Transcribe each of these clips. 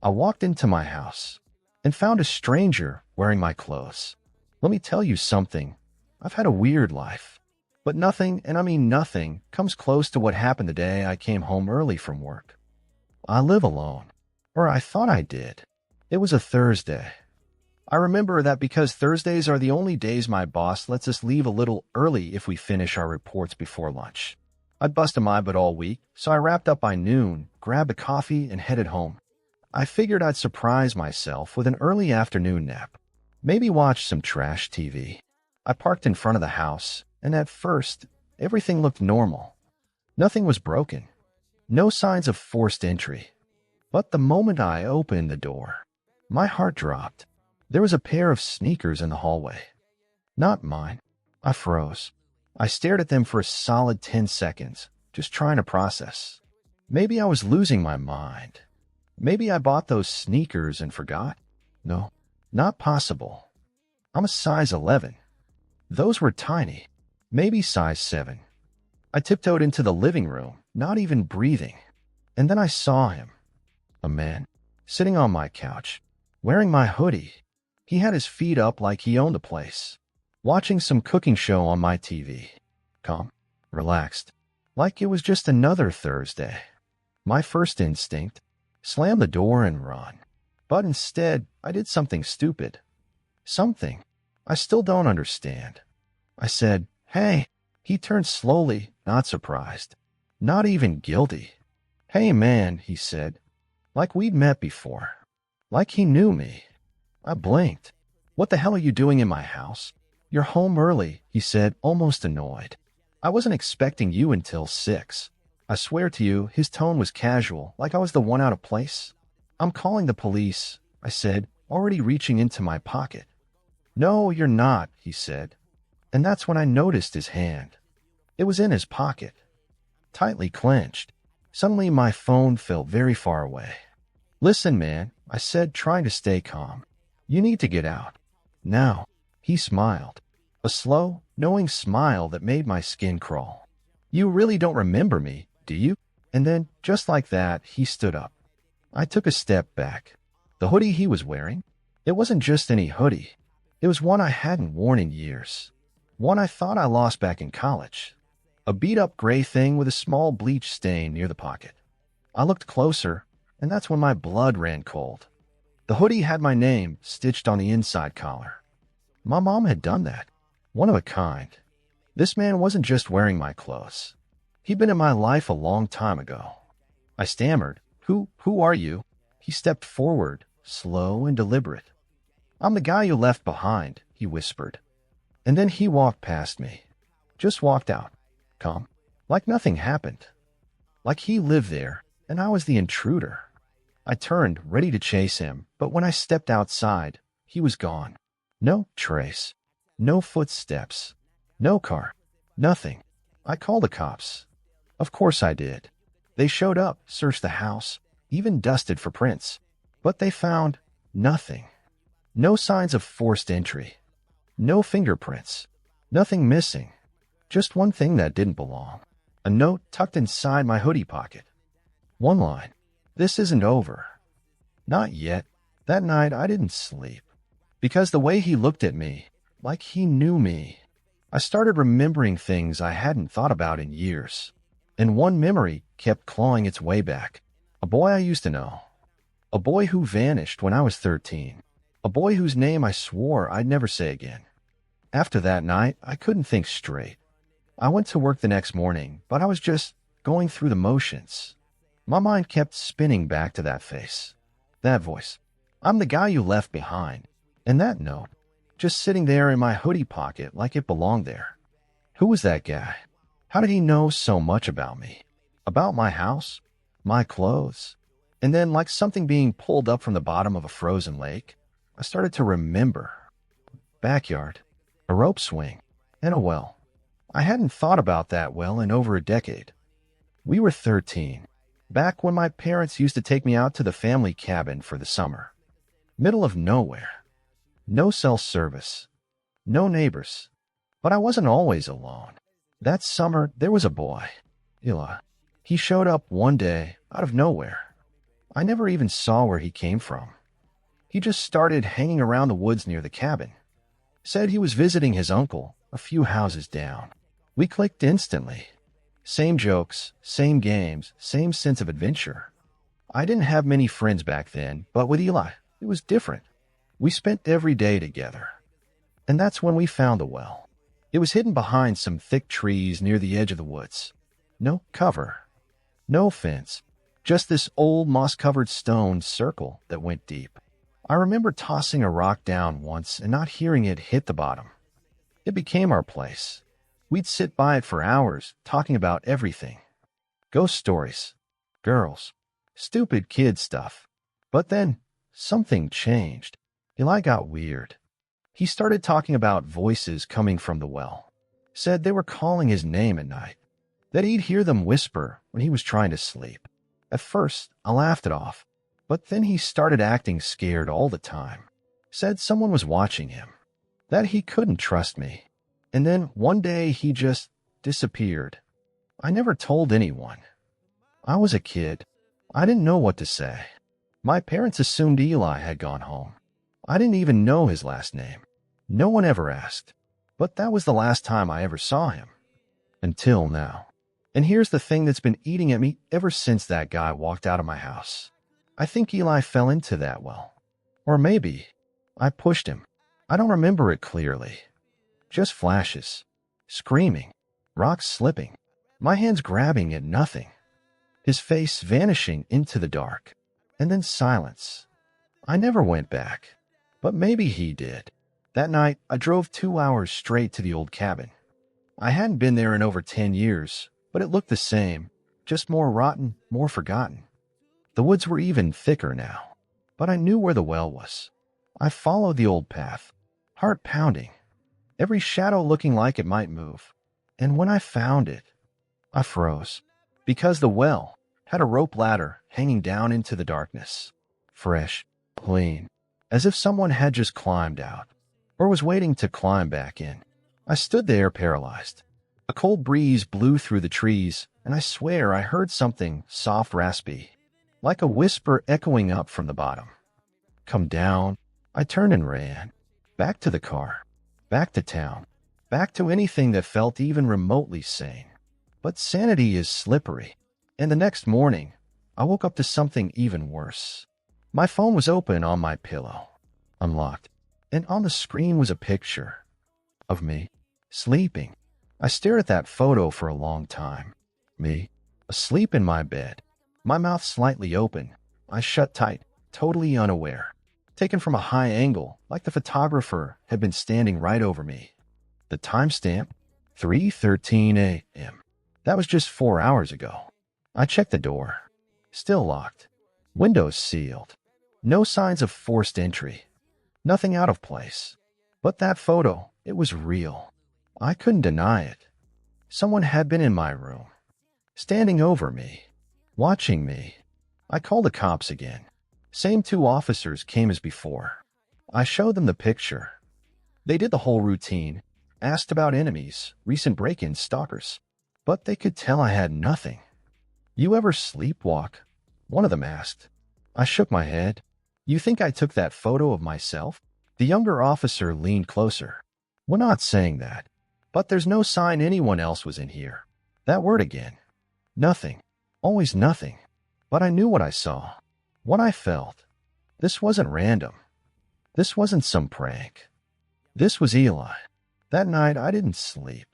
I walked into my house and found a stranger wearing my clothes. Let me tell you something. I've had a weird life, but nothing, and I mean nothing, comes close to what happened the day I came home early from work. I live alone, or I thought I did. It was a Thursday. I remember that because Thursdays are the only days my boss lets us leave a little early if we finish our reports before lunch. I'd busted my butt all week, so I wrapped up by noon, grabbed a coffee, and headed home. I figured I'd surprise myself with an early afternoon nap. Maybe watch some trash TV. I parked in front of the house, and at first, everything looked normal. Nothing was broken. No signs of forced entry. But the moment I opened the door, my heart dropped. There was a pair of sneakers in the hallway. Not mine. I froze. I stared at them for a solid 10 seconds, just trying to process. Maybe I was losing my mind. Maybe I bought those sneakers and forgot. No, not possible. I'm a size 11. Those were tiny. Maybe size 7. I tiptoed into the living room, not even breathing. And then I saw him. A man, sitting on my couch, wearing my hoodie. He had his feet up like he owned the place, watching some cooking show on my TV. Calm, relaxed, like it was just another Thursday. My first instinct, slam the door and run. But instead, I did something stupid. Something I still don't understand. I said, "Hey." He turned slowly, not surprised, not even guilty. "Hey, man," he said, like we'd met before, like he knew me. I blinked. "What the hell are you doing in my house?" "You're home early," he said, almost annoyed. "I wasn't expecting you until 6. I swear to you, his tone was casual, like I was the one out of place. "I'm calling the police," I said, already reaching into my pocket. "No, you're not," he said. And that's when I noticed his hand. It was in his pocket, tightly clenched. Suddenly, my phone felt very far away. "Listen, man," I said, trying to stay calm. "You need to get out. Now." He smiled. A slow, knowing smile that made my skin crawl. "You really don't remember me, do you?" And then, just like that, he stood up. I took a step back. The hoodie he was wearing? It wasn't just any hoodie. It was one I hadn't worn in years. One I thought I lost back in college. A beat-up gray thing with a small bleach stain near the pocket. I looked closer, and that's when my blood ran cold. The hoodie had my name stitched on the inside collar. My mom had done that. One of a kind. This man wasn't just wearing my clothes. He'd been in my life a long time ago. I stammered, Who are you?" He stepped forward, slow and deliberate. "I'm the guy you left behind," he whispered. And then he walked past me. Just walked out. Calm. Like nothing happened. Like he lived there, and I was the intruder. I turned, ready to chase him, but when I stepped outside, he was gone. No trace. No footsteps. No car. Nothing. I called the cops. Of course I did. They showed up, searched the house, even dusted for prints. But they found nothing. No signs of forced entry. No fingerprints. Nothing missing. Just one thing that didn't belong. A note tucked inside my hoodie pocket. One line. "This isn't over." Not yet. That night I didn't sleep. Because the way he looked at me, like he knew me, I started remembering things I hadn't thought about in years. And one memory kept clawing its way back. A boy I used to know. A boy who vanished when I was 13. A boy whose name I swore I'd never say again. After that night, I couldn't think straight. I went to work the next morning, but I was just going through the motions. My mind kept spinning back to that face, that voice. "I'm the guy you left behind." And that note, just sitting there in my hoodie pocket like it belonged there. Who was that guy? How did he know so much about me? About my house? My clothes? And then, like something being pulled up from the bottom of a frozen lake, I started to remember. Backyard, a rope swing, and a well. I hadn't thought about that well in over a decade. We were 13, back when my parents used to take me out to the family cabin for the summer. Middle of nowhere. No cell service. No neighbors. But I wasn't always alone. That summer, there was a boy, Ila. He showed up one day, out of nowhere. I never even saw where he came from. He just started hanging around the woods near the cabin. Said he was visiting his uncle a few houses down. We clicked instantly. Same jokes, same games, same sense of adventure. I didn't have many friends back then, but with Eli, it was different. We spent every day together. And that's when we found the well. It was hidden behind some thick trees near the edge of the woods. No cover. No fence. Just this old moss-covered stone circle that went deep. I remember tossing a rock down once and not hearing it hit the bottom. It became our place. We'd sit by it for hours, talking about everything. Ghost stories, girls, stupid kid stuff. But then, something changed. Eli got weird. He started talking about voices coming from the well. Said they were calling his name at night. That he'd hear them whisper when he was trying to sleep. At first, I laughed it off. But then he started acting scared all the time. Said someone was watching him. That he couldn't trust me. And then one day he just disappeared. I never told anyone. I was a kid. I didn't know what to say. My parents assumed Eli had gone home. I didn't even know his last name. No one ever asked. But that was the last time I ever saw him. Until now. And here's the thing that's been eating at me ever since that guy walked out of my house. I think Eli fell into that well. Or maybe I pushed him. I don't remember it clearly. Just flashes. Screaming. Rocks slipping. My hands grabbing at nothing. His face vanishing into the dark. And then silence. I never went back. But maybe he did. That night, I drove 2 hours straight to the old cabin. I hadn't been there in over 10 years, but it looked the same. Just more rotten, more forgotten. The woods were even thicker now. But I knew where the well was. I followed the old path. Heart pounding. Every shadow looking like it might move. And when I found it, I froze. Because the well had a rope ladder hanging down into the darkness. Fresh, clean, as if someone had just climbed out, or was waiting to climb back in. I stood there paralyzed. A cold breeze blew through the trees, and I swear I heard something soft, raspy, like a whisper echoing up from the bottom. Come down. I turned and ran. Back to the car. Back to town. Back to anything that felt even remotely sane. But sanity is slippery. And the next morning, I woke up to something even worse. My phone was open on my pillow, unlocked, and on the screen was a picture of me, sleeping. I stared at that photo for a long time. Me, asleep in my bed, my mouth slightly open, eyes shut tight, totally unaware. Taken from a high angle, like the photographer had been standing right over me. The timestamp, 3:13 a.m. That was just 4 hours ago. I checked the door. Still locked. Windows sealed. No signs of forced entry. Nothing out of place. But that photo, it was real. I couldn't deny it. Someone had been in my room. Standing over me. Watching me. I called the cops again. Same 2 officers came as before. I showed them the picture. They did the whole routine. Asked about enemies, recent break-ins, stalkers. But they could tell I had nothing. You ever sleepwalk? One of them asked. I shook my head. You think I took that photo of myself? The younger officer leaned closer. We're not saying that. But there's no sign anyone else was in here. That word again. Nothing. Always nothing. But I knew what I saw. What I felt. This wasn't random. This wasn't some prank. This was Eli. That night I didn't sleep.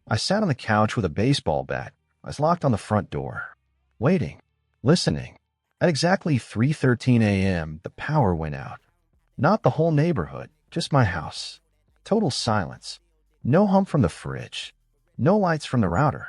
I sat on the couch with a baseball bat. I was locked on the front door. Waiting. Listening. At exactly 3:13 a.m., the power went out. Not the whole neighborhood, just my house. Total silence. No hum from the fridge. No lights from the router.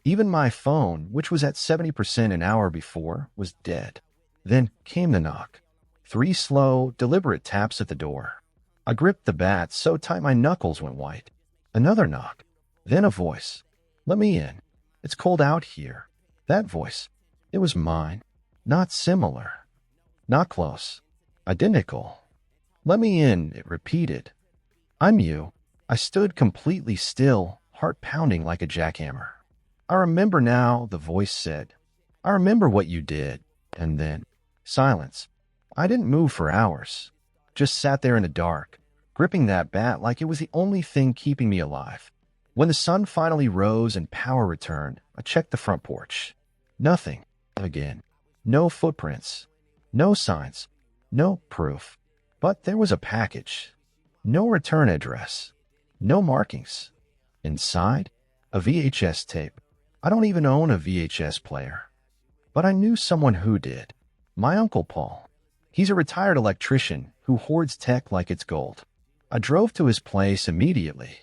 Even my phone, which was at 70% an hour before, was dead. Then came the knock. 3 slow, deliberate taps at the door. I gripped the bat so tight my knuckles went white. Another knock. Then a voice. Let me in. It's cold out here. That voice. It was mine. Not similar. Not close. Identical. Let me in, it repeated. I'm you. I stood completely still, heart pounding like a jackhammer. I remember now, the voice said. I remember what you did. And then Silence. I didn't move for hours. Just sat there in the dark, gripping that bat like it was the only thing keeping me alive. When the sun finally rose and power returned, I checked the front porch. Nothing. Again. No footprints. No signs. No proof. But there was a package. No return address. No markings. Inside, a VHS tape. I don't even own a VHS player. But I knew someone who did. My Uncle Paul. He's a retired electrician who hoards tech like it's gold. I drove to his place immediately.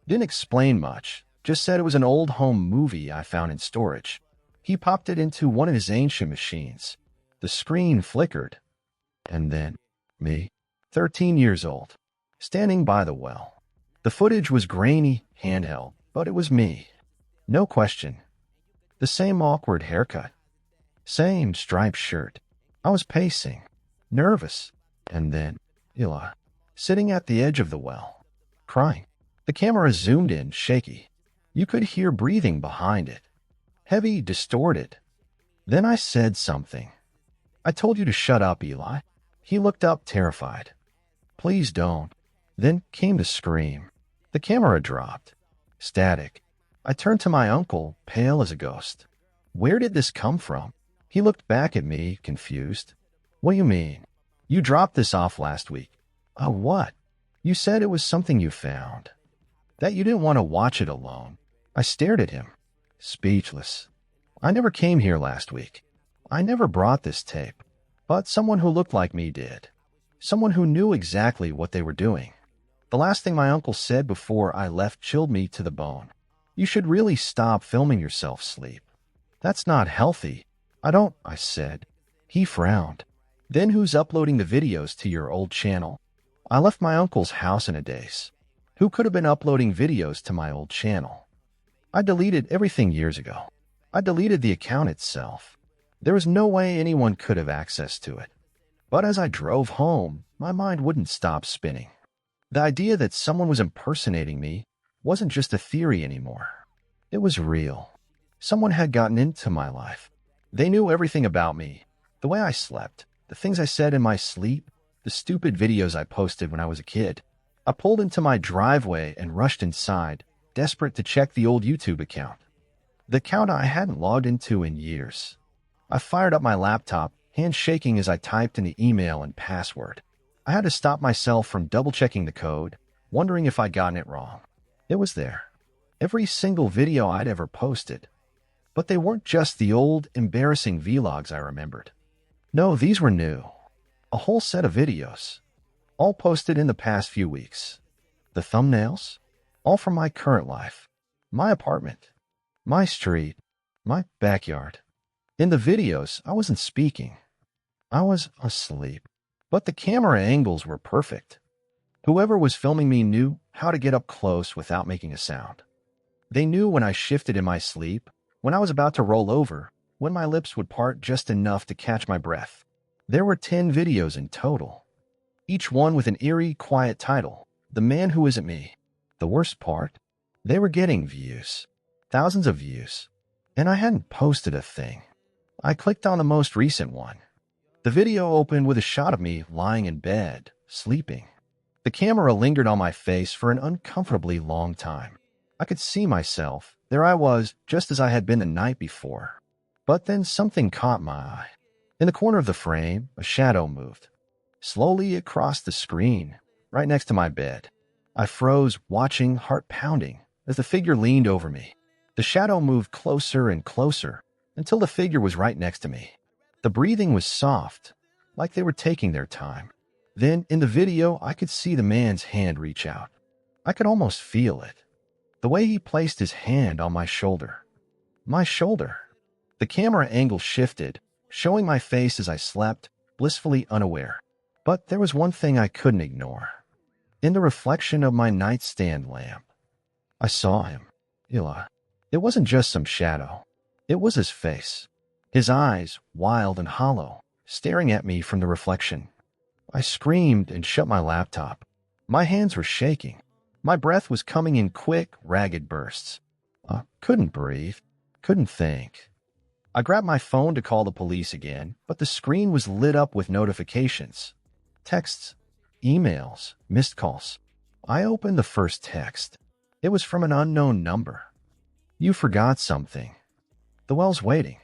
Didn't explain much, just said it was an old home movie I found in storage. He popped it into one of his ancient machines. The screen flickered. And then, me, 13 years old, standing by the well. The footage was grainy, handheld, but it was me. No question. The same awkward haircut. Same striped shirt. I was pacing, nervous, and then, Ila, sitting at the edge of the well, crying. The camera zoomed in, shaky. You could hear breathing behind it. Heavy, distorted. Then I said something. I told you to shut up, Eli. He looked up, terrified. Please don't. Then came the scream. The camera dropped. Static. I turned to my uncle, pale as a ghost. Where did this come from? He looked back at me, confused. What do you mean? You dropped this off last week. Oh, what? You said it was something you found. That you didn't want to watch it alone. I stared at him, speechless. I never came here last week. I never brought this tape. But someone who looked like me did. Someone who knew exactly what they were doing. The last thing my uncle said before I left chilled me to the bone. You should really stop filming yourself sleep. That's not healthy. I said. He frowned. Then who's uploading the videos to your old channel? I left my uncle's house in a daze. Who could have been uploading videos to my old channel? I deleted everything years ago. I deleted the account itself. There was no way anyone could have access to it. But as I drove home, my mind wouldn't stop spinning. The idea that someone was impersonating me wasn't just a theory anymore. It was real. Someone had gotten into my life. They knew everything about me. The way I slept, the things I said in my sleep, the stupid videos I posted when I was a kid. I pulled into my driveway and rushed inside, desperate to check the old YouTube account. The account I hadn't logged into in years. I fired up my laptop, hands shaking as I typed in the email and password. I had to stop myself from double-checking the code, wondering if I'd gotten it wrong. It was there. Every single video I'd ever posted. But they weren't just the old, embarrassing vlogs I remembered. No, these were new. A whole set of videos. All posted in the past few weeks. The thumbnails? All from my current life. My apartment. My street. My backyard. In the videos, I wasn't speaking. I was asleep. But the camera angles were perfect. Whoever was filming me knew how to get up close without making a sound. They knew when I shifted in my sleep, when I was about to roll over, when my lips would part just enough to catch my breath. There were 10 videos in total. Each one with an eerie, quiet title. The Man Who Isn't Me. The worst part? They were getting views. Thousands of views. And I hadn't posted a thing. I clicked on the most recent one. The video opened with a shot of me lying in bed, sleeping. The camera lingered on my face for an uncomfortably long time. I could see myself. There I was, just as I had been the night before. But then something caught my eye. In the corner of the frame, a shadow moved. Slowly it crossed the screen, right next to my bed. I froze, watching, heart pounding, as the figure leaned over me. The shadow moved closer and closer, until the figure was right next to me. The breathing was soft, like they were taking their time. Then, in the video, I could see the man's hand reach out. I could almost feel it. The way he placed his hand on my shoulder. My shoulder. The camera angle shifted, showing my face as I slept, blissfully unaware. But there was one thing I couldn't ignore. In the reflection of my nightstand lamp, I saw him. Ila. It wasn't just some shadow. It was his face. His eyes, wild and hollow, staring at me from the reflection. I screamed and shut my laptop. My hands were shaking. My breath was coming in quick, ragged bursts. I couldn't breathe, couldn't think. I grabbed my phone to call the police again, but the screen was lit up with notifications. Texts, emails, missed calls. I opened the first text. It was from an unknown number. "You forgot something. The well's waiting.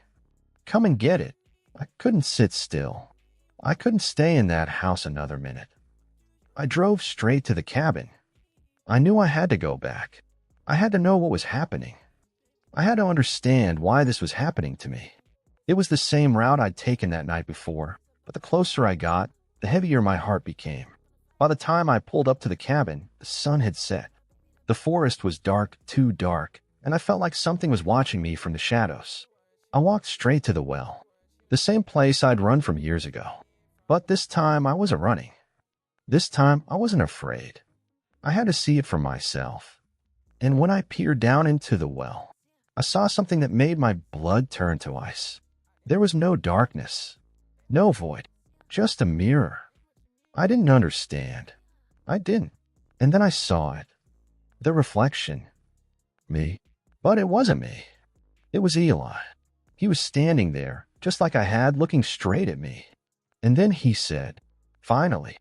Come and get it." I couldn't sit still. I couldn't stay in that house another minute. I drove straight to the cabin. I knew I had to go back. I had to know what was happening. I had to understand why this was happening to me. It was the same route I'd taken that night before, but the closer I got, the heavier my heart became. By the time I pulled up to the cabin, the sun had set. The forest was dark, too dark, and I felt like something was watching me from the shadows. I walked straight to the well, the same place I'd run from years ago. But this time I wasn't running. This time I wasn't afraid. I had to see it for myself. And when I peered down into the well, I saw something that made my blood turn to ice. There was no darkness, no void, just a mirror. I didn't understand. I didn't. And then I saw it. The reflection. Me. But it wasn't me. It was Eli. He was standing there, just like I had, looking straight at me. And then he said, "Finally."